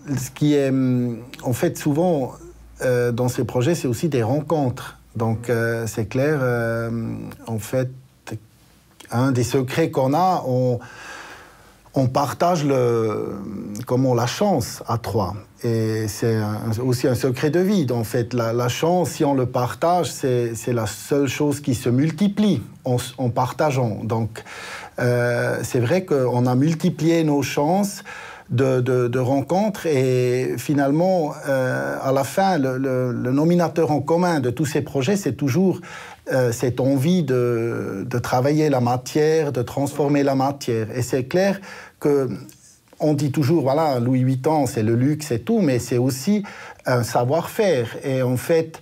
ce qui est, en fait, souvent, dans ces projets, c'est aussi des rencontres. Donc, c'est clair, en fait, un des secrets qu'on a, on partage la chance à trois. Et c'est aussi un secret de vie. En fait, la chance, si on le partage, c'est la seule chose qui se multiplie en partageant. Donc, c'est vrai qu'on a multiplié nos chances de rencontres et finalement, à la fin, le nominateur en commun de tous ces projets, c'est toujours cette envie de travailler la matière, de transformer la matière. Et c'est clair qu'on dit toujours, voilà, Louis Vuitton, c'est le luxe et tout, mais c'est aussi un savoir-faire. Et en fait,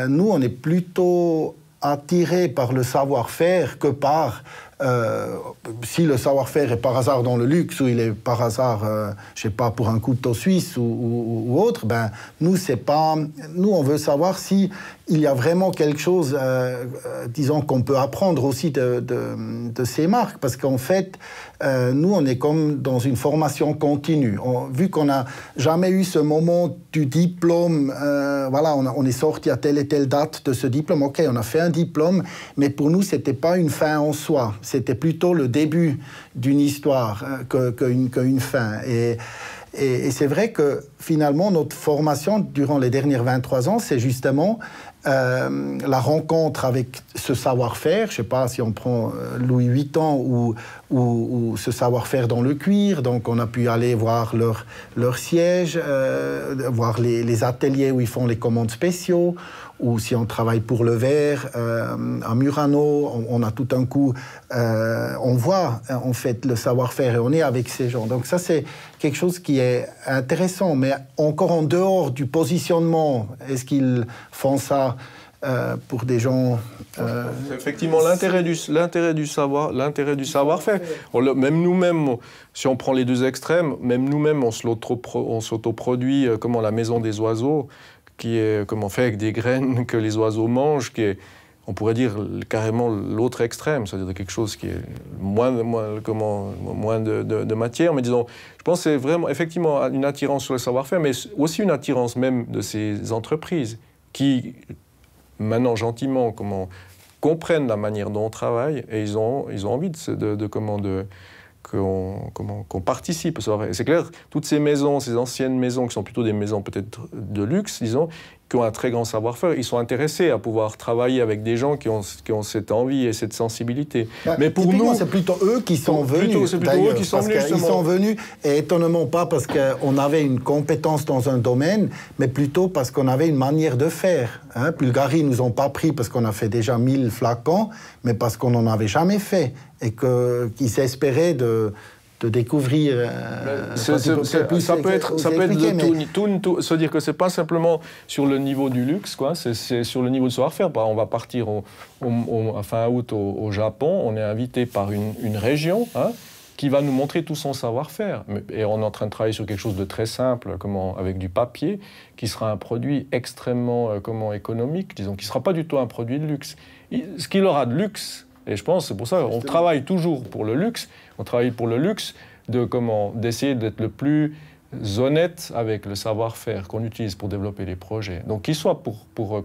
nous, on est plutôt attirés par le savoir-faire que par... si le savoir-faire est par hasard dans le luxe ou il est par hasard, je sais pas, pour un couteau suisse ou autre, ben nous c'est pas, nous on veut savoir si il y a vraiment quelque chose, disons qu'on peut apprendre aussi de ces marques, parce qu'en fait nous on est comme dans une formation continue. Vu qu'on n'a jamais eu ce moment du diplôme, voilà, on est sorti à telle et telle date de ce diplôme. Ok, on a fait un diplôme, mais pour nous c'était pas une fin en soi. C'était plutôt le début d'une histoire qu'une fin. Et c'est vrai que finalement, notre formation durant les dernières 23 ans, c'est justement la rencontre avec ce savoir-faire. Je ne sais pas si on prend Louis Vuitton ou ce savoir-faire dans le cuir. Donc, on a pu aller voir leur siège, voir les ateliers où ils font les commandes spéciaux. Ou si on travaille pour le verre, à Murano, on a tout un coup, on voit en fait le savoir-faire et on est avec ces gens. Donc ça, c'est quelque chose qui est intéressant, mais encore en dehors du positionnement, est-ce qu'ils font ça pour des gens... Effectivement, l'intérêt du savoir-faire. Même nous-mêmes, si on prend les deux extrêmes, même nous-mêmes, on s'autoproduit, comment la maison des oiseaux, qui est fait avec des graines que les oiseaux mangent, qui est, on pourrait dire, carrément l'autre extrême, c'est-à-dire quelque chose qui est moins de matière. Mais disons, je pense que c'est vraiment, effectivement, une attirance sur le savoir-faire, mais aussi une attirance même de ces entreprises qui, maintenant, gentiment, comprennent la manière dont on travaille et ils ont envie qu'on participe. C'est clair, toutes ces maisons, ces anciennes maisons, qui sont plutôt des maisons peut-être de luxe, disons, qui ont un très grand savoir-faire, ils sont intéressés à pouvoir travailler avec des gens qui ont cette envie et cette sensibilité. Mais pour nous, c'est plutôt eux qui sont venus. C'est plutôt eux qui sont venus. Ils sont venus, et étonnamment pas parce qu'on avait une compétence dans un domaine, mais plutôt parce qu'on avait une manière de faire. Bulgarie, ils nous ont pas pris parce qu'on a fait déjà 1000 flacons, mais parce qu'on n'en avait jamais fait. Et qu'ils s'espéraient de découvrir... ça peut être de tout, se dire que c'est pas simplement sur le niveau du luxe, quoi, c'est sur le niveau du savoir-faire. On va partir à fin août au Japon, on est invité par une région qui va nous montrer tout son savoir-faire. Et on est en train de travailler sur quelque chose de très simple, avec du papier, qui sera un produit extrêmement économique, disons, qui ne sera pas du tout un produit de luxe. Ce qu'il aura de luxe, et je pense, c'est pour ça qu'on travaille toujours pour le luxe. On travaille pour le luxe d'essayer d'être le plus honnête avec le savoir-faire qu'on utilise pour développer les projets. Donc, qu'il soit pour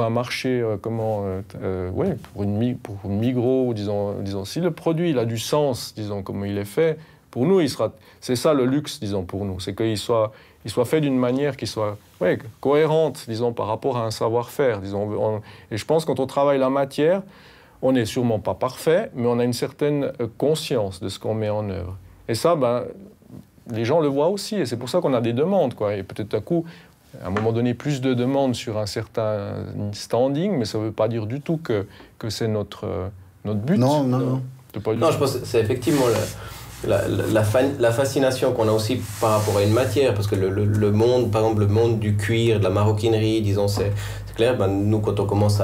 un marché, pour une Migros, ou disons, si le produit il a du sens, disons, comme il est fait, pour nous, c'est ça le luxe, disons, pour nous. C'est qu'il soit fait d'une manière qui soit cohérente, disons, par rapport à un savoir-faire. Disons, et je pense que quand on travaille la matière, on n'est sûrement pas parfait, mais on a une certaine conscience de ce qu'on met en œuvre. Et ça, les gens le voient aussi, et c'est pour ça qu'on a des demandes, quoi. Et peut-être à coup, à un moment donné, plus de demandes sur un certain standing, mais ça ne veut pas dire du tout que c'est notre but. Non. Non, je pense que c'est effectivement la fascination qu'on a aussi par rapport à une matière, parce que le monde, par exemple, le monde du cuir, de la maroquinerie, disons, c'est clair, nous, quand on commence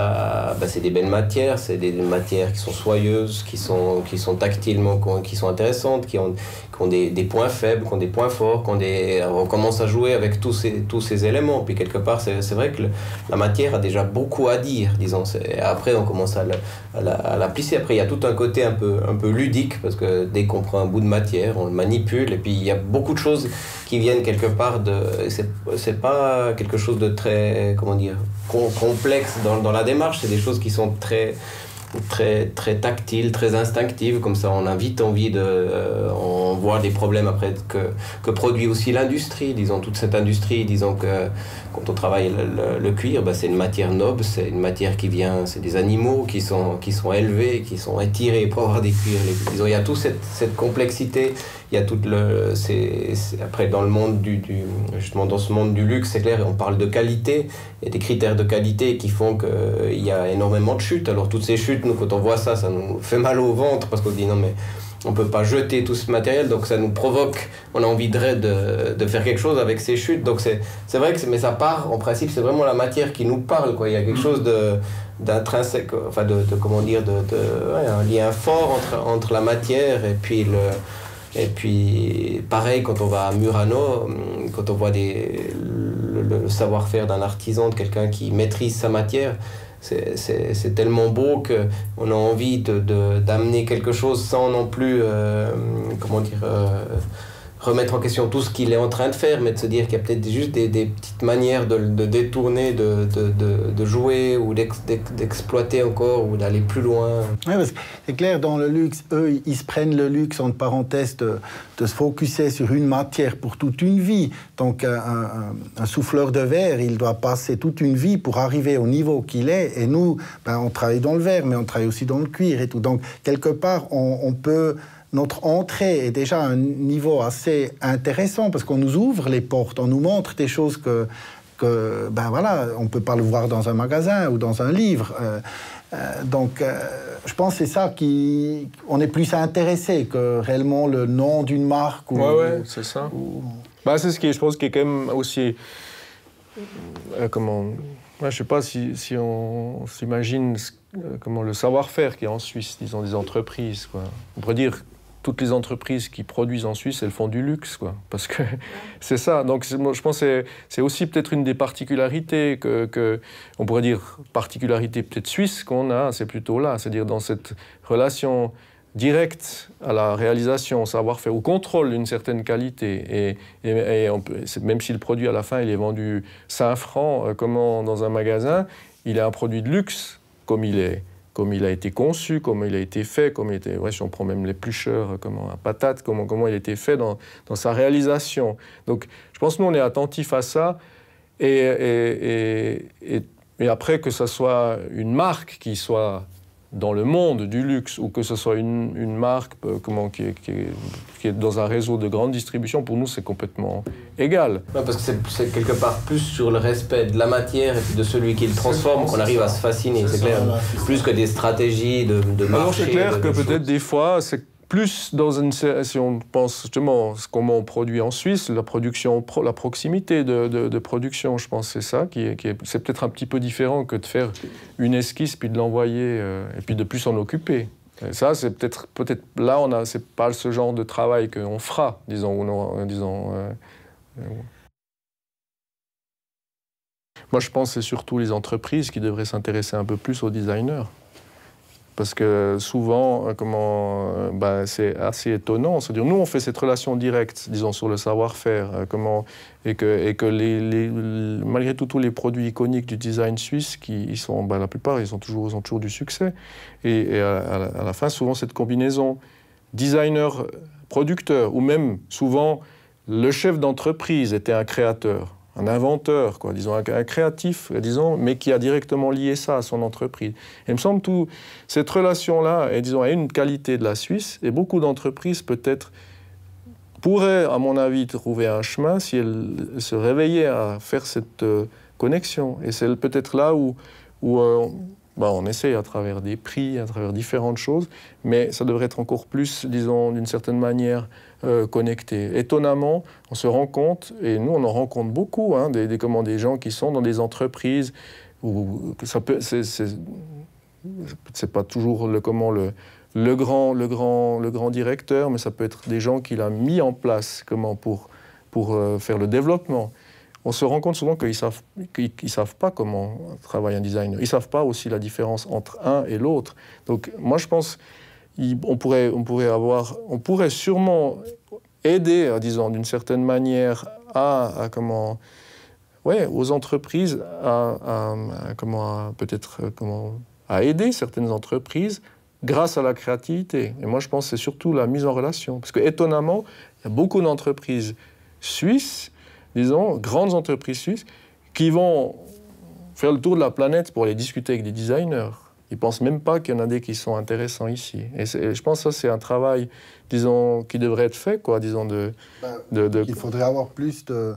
c'est des belles matières, c'est des matières qui sont soyeuses, qui sont tactilement, qui sont intéressantes, qui ont des points faibles, qui ont des points forts, on commence à jouer avec tous ces éléments. Puis quelque part, c'est vrai que la matière a déjà beaucoup à dire, disons. Après, on commence à la plisser. Après, il y a tout un côté un peu ludique, parce que dès qu'on prend un bout de matière, on le manipule, et puis il y a beaucoup de choses qui viennent quelque part de... C'est pas quelque chose de très, comment dire, complexe dans la démarche, c'est des choses qui sont très tactiles, très instinctives, comme ça on a vite envie on voit des problèmes après que produit aussi l'industrie, disons, toute cette industrie, disons que quand on travaille le cuir, c'est une matière noble, c'est une matière qui vient, c'est des animaux qui sont élevés, qui sont étirés pour avoir des cuirs, disons, il y a toute cette complexité, il y a toute après dans le monde justement dans ce monde du luxe, c'est clair, on parle de qualité, il y a des critères de qualité qui font qu'il y a énormément de chutes, alors toutes ces chutes, nous quand on voit ça nous fait mal au ventre, parce qu'on se dit non mais on ne peut pas jeter tout ce matériel, donc ça nous provoque, on a envie de faire quelque chose avec ces chutes, donc c'est vrai que mais ça part, en principe, c'est vraiment la matière qui nous parle, quoi. Il y a quelque chose d'intrinsèque, enfin comment dire, un lien fort entre la matière et puis pareil, quand on va à Murano, quand on voit le savoir-faire d'un artisan, de quelqu'un qui maîtrise sa matière, c'est tellement beau qu'on a envie d'amener quelque chose sans non plus, comment dire, remettre en question tout ce qu'il est en train de faire, mais de se dire qu'il y a peut-être juste des petites manières de détourner, de jouer ou d'exploiter encore ou d'aller plus loin. Oui, parce que c'est clair, dans le luxe, eux, ils se prennent le luxe, entre parenthèses, de se focuser sur une matière pour toute une vie. Donc, un souffleur de verre, il doit passer toute une vie pour arriver au niveau qu'il est. Et nous, on travaille dans le verre, mais on travaille aussi dans le cuir et tout. Donc, quelque part, on peut... Notre entrée est déjà à un niveau assez intéressant parce qu'on nous ouvre les portes, on nous montre des choses que voilà, on ne peut pas le voir dans un magasin ou dans un livre. Donc, je pense que c'est ça on est plus intéressé que réellement le nom d'une marque. Ouais, c'est ça. C'est ce qui est, je pense, qui est quand même aussi... je ne sais pas si on s'imagine comment le savoir-faire qui est en Suisse, disons, des entreprises, quoi. On pourrait dire toutes les entreprises qui produisent en Suisse, elles font du luxe, quoi. Parce que c'est ça. Donc, je pense que c'est aussi peut-être une des particularités on pourrait dire particularité peut-être suisse qu'on a, c'est plutôt là. C'est-à-dire dans cette relation directe à la réalisation, au savoir-faire, au contrôle d'une certaine qualité. Et même si le produit, à la fin, il est vendu 5 francs, comment dans un magasin, il est un produit de luxe, comme il a été conçu, comment il a été fait, si on prend même l'éplucheur, à patate, comment il a été fait dans sa réalisation. Donc, je pense que nous, on est attentifs à ça. Et après, que ce soit une marque qui soit dans le monde du luxe ou que ce soit une marque qui est dans un réseau de grande distribution, pour nous, c'est complètement égal. Ouais, parce que c'est quelque part plus sur le respect de la matière et de celui qui le transforme qu'on arrive à se fasciner, c'est clair. Plus que des stratégies de marché. Alors c'est clair que peut-être des fois, c'est plus si on pense justement comment on produit en Suisse, la proximité de production, je pense que c'est ça c'est peut-être un petit peu différent que de faire une esquisse puis de l'envoyer et puis de plus s'en occuper. Et ça, c'est peut-être là, c'est pas ce genre de travail qu'on fera, disons. Moi, je pense que c'est surtout les entreprises qui devraient s'intéresser un peu plus aux designers. Parce que souvent, c'est assez étonnant. C'est-à-dire, nous, on fait cette relation directe, disons, sur le savoir-faire, et que malgré tout, tous les produits iconiques du design suisse, la plupart, ils ont toujours du succès. Et à la fin, souvent, cette combinaison designer-producteur, ou même, souvent, le chef d'entreprise était un créateur. Un inventeur, disons, un créatif, disons, mais qui a directement lié ça à son entreprise. Et il me semble que cette relation-là a une qualité de la Suisse, et beaucoup d'entreprises, peut-être, pourraient, à mon avis, trouver un chemin si elles se réveillaient à faire cette connexion. Et c'est peut-être là où on essaie à travers des prix, à travers différentes choses, mais ça devrait être encore plus, disons, d'une certaine manière, connectés. Étonnamment, on se rend compte, et nous on en rencontre beaucoup, des gens qui sont dans des entreprises où c'est pas toujours le grand directeur, mais ça peut être des gens qu'il a mis en place pour faire le développement. On se rend compte souvent qu'ils savent pas comment travaille un designer. Ils savent pas aussi la différence entre un et l'autre. Donc moi je pense on pourrait sûrement aider, disons, d'une certaine manière aux entreprises à aider certaines entreprises grâce à la créativité. Et moi, je pense que c'est surtout la mise en relation. Parce que, étonnamment, il y a beaucoup d'entreprises suisses, disons, grandes entreprises suisses, qui vont faire le tour de la planète pour aller discuter avec des designers. Ils ne pensent même pas qu'il y en a des qui sont intéressants ici. Et je pense que ça, c'est un travail, disons, qui devrait être fait, quoi, disons, Il faudrait avoir plus de...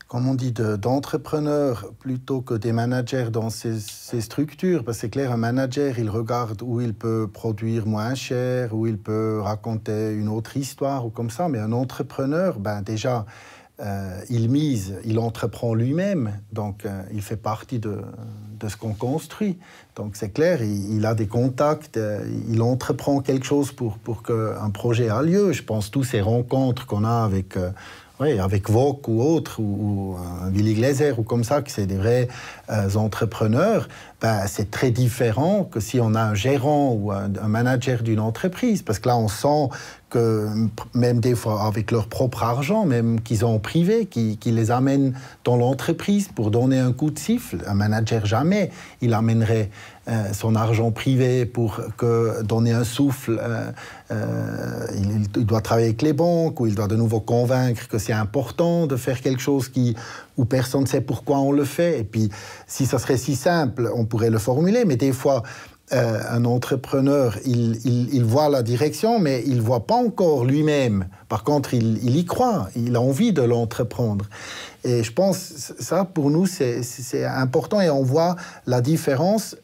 comme on dit, d'entrepreneurs plutôt que des managers dans ces structures. Parce que c'est clair, un manager, il regarde où il peut produire moins cher, où il peut raconter une autre histoire ou comme ça. Mais un entrepreneur, déjà, il mise, il entreprend lui-même. Donc, il fait partie de ce qu'on construit. Donc, c'est clair, il a des contacts, il entreprend quelque chose pour qu'un projet ait lieu. Je pense tous ces rencontres qu'on a avec... avec Vogue ou autre, ou Willy Glaser, ou comme ça, que c'est des vrais entrepreneurs, c'est très différent que si on a un gérant ou un manager d'une entreprise. Parce que là, on sent que, même des fois avec leur propre argent, même qu'ils ont en privé, qui les amènent dans l'entreprise pour donner un coup de siffle. Un manager, jamais, il amènerait son argent privé pour donner un souffle. Il doit travailler avec les banques, ou il doit de nouveau convaincre que c'est important de faire quelque chose où personne ne sait pourquoi on le fait. Et puis, si ça serait si simple, on pourrait le formuler, mais des fois, un entrepreneur, il voit la direction, mais il ne voit pas encore lui-même. Par contre, il y croit, il a envie de l'entreprendre. Et je pense, ça, pour nous, c'est important, et on voit la différence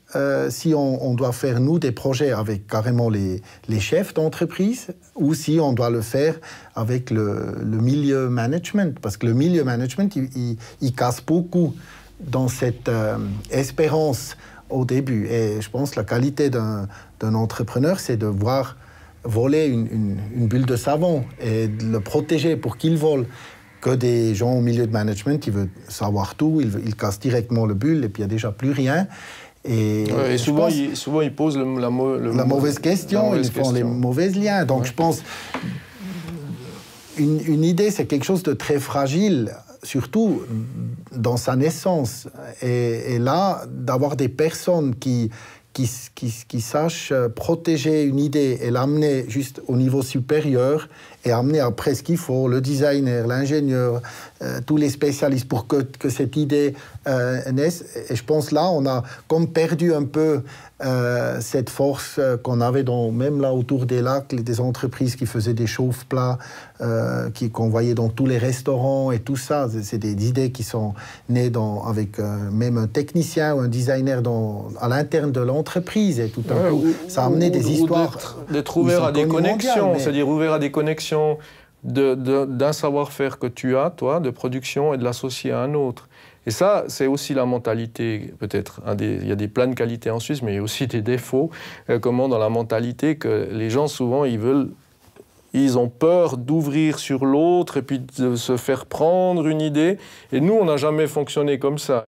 si on doit faire, nous, des projets avec carrément les chefs d'entreprise, ou si on doit le faire avec le milieu management. Parce que le milieu management, il casse beaucoup dans cette espérance au début. Et je pense que la qualité d'un entrepreneur, c'est de voir voler une bulle de savon et de le protéger pour qu'il vole. Que des gens au milieu de management qui veulent savoir tout, ils cassent directement le bulle et puis il n'y a déjà plus rien. Et souvent, ils posent la mauvaise question, ils font les mauvais liens. Donc je pense, une idée, c'est quelque chose de très fragile, surtout dans sa naissance. Et là, d'avoir des personnes qui sachent protéger une idée et l'amener juste au niveau supérieur et amener après ce qu'il faut, le designer, l'ingénieur, tous les spécialistes pour que cette idée naisse. Et je pense là, on a comme perdu un peu cette force qu'on avait même là autour des lacs, des entreprises qui faisaient des chauffe-plats, qu'on voyait dans tous les restaurants et tout ça. C'est des idées qui sont nées avec même un technicien ou un designer à l'interne de l'entreprise. Et tout un coup, ça a amené des histoires. D'être ouvert à des connexions, c'est-à-dire ouvert à des connexions d'un savoir-faire que tu as, toi, de production, et de l'associer à un autre. Et ça, c'est aussi la mentalité, peut-être. Il y a des pleines qualités en Suisse, mais il y a aussi des défauts, dans la mentalité, que les gens, souvent, ils ont peur d'ouvrir sur l'autre et puis de se faire prendre une idée. Et nous, on n'a jamais fonctionné comme ça.